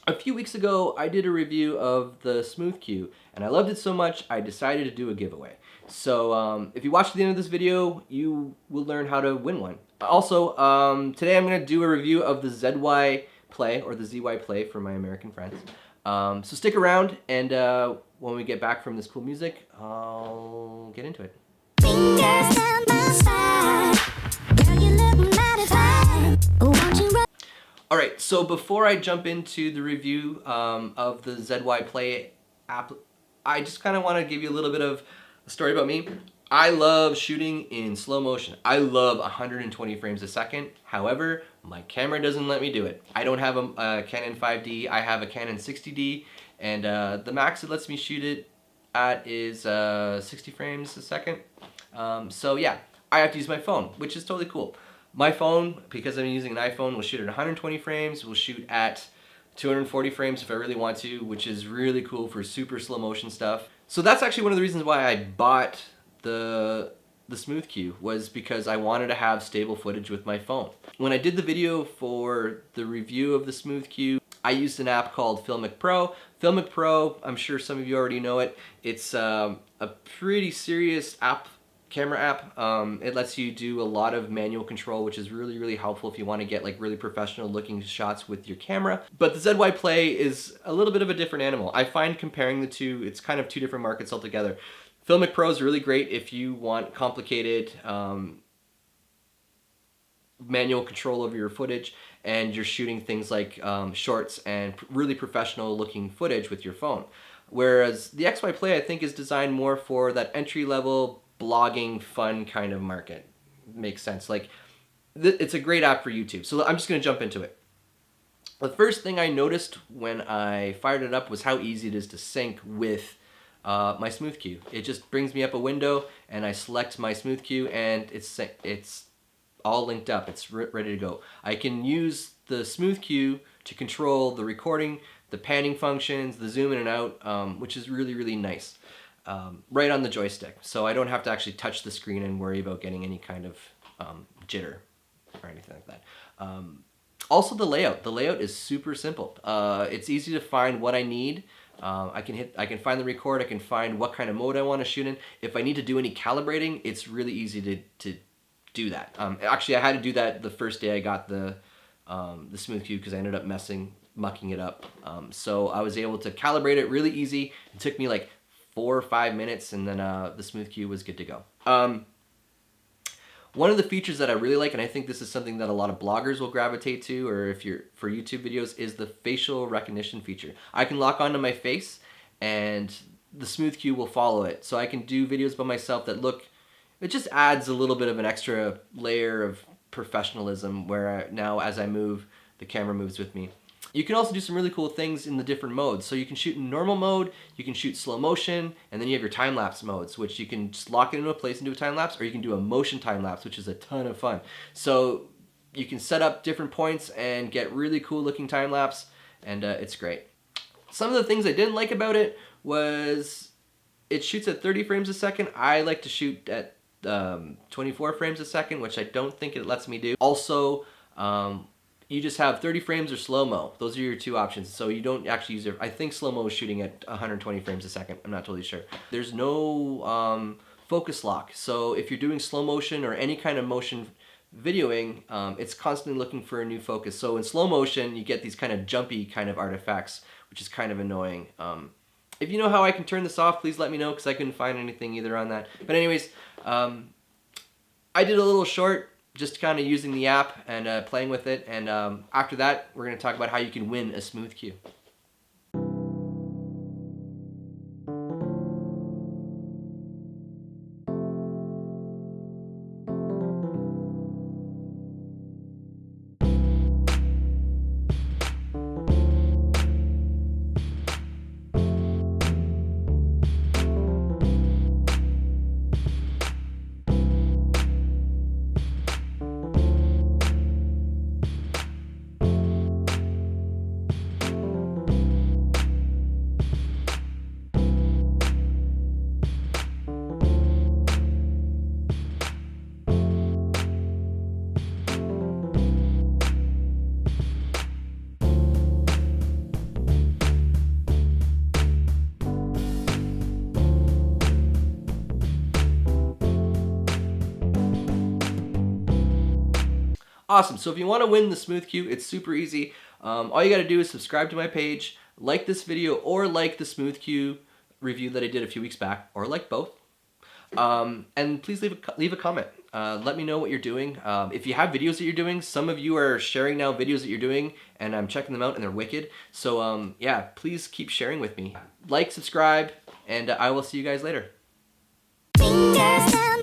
A few weeks ago, I did a review of the Smooth Q, and I loved it so much, I decided to do a giveaway. So if you watch to the end of this video, you will learn how to win one. Also, today I'm going to do a review of the ZY Play, or the ZY Play for my American friends. So stick around, and when we get back from this cool music, I'll get into it. Fingers down my side. Girl, you look mighty fine. Won't you run? Alright, so before I jump into the review of the ZY Play app, I just kind of want to give you a little bit of a story about me. I love shooting in slow motion. I love 120 frames a second. However, my camera doesn't let me do it. I don't have a Canon 5D, I have a Canon 60D, and the max it lets me shoot it at is 60 frames a second. So yeah, I have to use my phone, which is totally cool. My phone, because I'm using an iPhone, will shoot at 120 frames, will shoot at 240 frames if I really want to, which is really cool for super slow motion stuff. So that's actually one of the reasons why I bought the Smooth Q, was because I wanted to have stable footage with my phone. When I did the video for the review of the Smooth Q, I used an app called Filmic Pro. Filmic Pro, I'm sure some of you already know it. It's a pretty serious camera app. It lets you do a lot of manual control, which is really, really helpful if you want to get like really professional looking shots with your camera. But the ZY Play is a little bit of a different animal. I find comparing the two, it's kind of two different markets altogether. Filmic Pro is really great if you want complicated manual control over your footage and you're shooting things like shorts and really professional looking footage with your phone. Whereas the XY Play, I think, is designed more for that entry-level blogging fun kind of market. Makes sense. Like, it's a great app for YouTube. So I'm just going to jump into it. The first thing I noticed when I fired it up was how easy it is to sync with my Smooth Q. It just brings me up a window and I select my Smooth Q and it's all linked up. It's ready to go. I can use the Smooth Q to control the recording, the panning functions, the zoom in and out, which is really, really nice. Right on the joystick, so I don't have to actually touch the screen and worry about getting any kind of jitter or anything like that. Also, the layout is super simple. It's easy to find what I need. I can find the record, I can find what kind of mode I want to shoot in. If I need to do any calibrating, it's really easy to do that. Actually, I had to do that the first day I got the Smooth Q because I ended up mucking it up. So I was able to calibrate it really easy. It took me like 4 or 5 minutes, and then the Smooth Q was good to go. One of the features that I really like, and I think this is something that a lot of bloggers will gravitate to, or if you're for YouTube videos, is the facial recognition feature. I can lock onto my face, and the Smooth Q will follow it. So I can do videos by myself that look, it just adds a little bit of an extra layer of professionalism where now as I move, the camera moves with me. You can also do some really cool things in the different modes. So you can shoot in normal mode, you can shoot slow motion, and then you have your time-lapse modes, which you can just lock it into a place and do a time-lapse, or you can do a motion time-lapse, which is a ton of fun. So you can set up different points and get really cool looking time-lapse, and it's great. Some of the things I didn't like about it was it shoots at 30 frames a second. I like to shoot at 24 frames a second, which I don't think it lets me do. Also, you just have 30 frames or slow-mo. Those are your two options. So you don't actually use it. I think slow-mo is shooting at 120 frames a second. I'm not totally sure. There's no focus lock. So if you're doing slow motion or any kind of motion videoing, it's constantly looking for a new focus. So in slow motion, you get these kind of jumpy kind of artifacts, which is kind of annoying. If you know how I can turn this off, please let me know, because I couldn't find anything either on that. But anyways, I did a little short just kind of using the app and playing with it, and after that we're going to talk about how you can win a Smooth Q. Awesome. So if you want to win the Smooth Q, it's super easy. All you got to do is subscribe to my page, like this video, or like the Smooth Q review that I did a few weeks back, or like both. And please leave a comment. Let me know what you're doing. If you have videos that you're doing, some of you are sharing now videos that you're doing, and I'm checking them out, and they're wicked. So yeah, please keep sharing with me. Like, subscribe, and I will see you guys later. Fingers